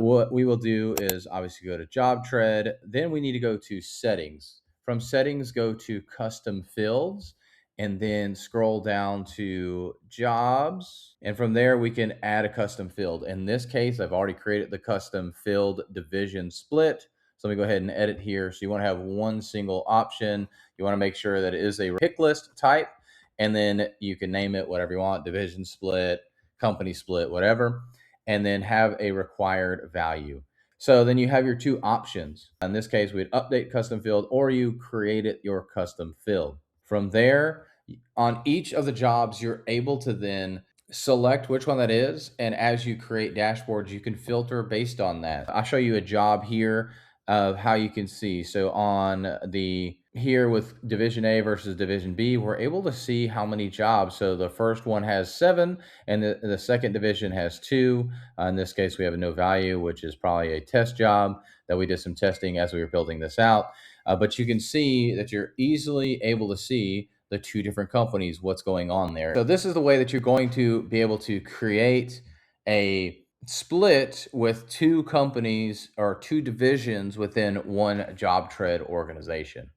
what we will do is obviously go to JobTread. Then we need to go to settings. From settings, go to custom fields and then scroll down to jobs. And from there, we can add a custom field. In this case, I've already created the custom field division split. So let me go ahead and edit here. So you want to have one single option. You want to make sure that it is a pick list type, and then you can name it whatever you want, division split, company split, whatever, and then have a required value. So then you have your two options. In this case, we'd update custom field, or you created your custom field. From there, on each of the jobs, you're able to then select which one that is. And as you create dashboards, you can filter based on that. I'll show you a job here of how you can see. So on the here with division A versus division B, we're able to see how many jobs. So the first one has 7 and the second division has 2. In this case, we have a no value, which is probably a test job that we did some testing as we were building this out. But you can see that you're easily able to see the two different companies, what's going on there. So this is the way that you're going to be able to create a split with two companies or two divisions within one JobTread organization.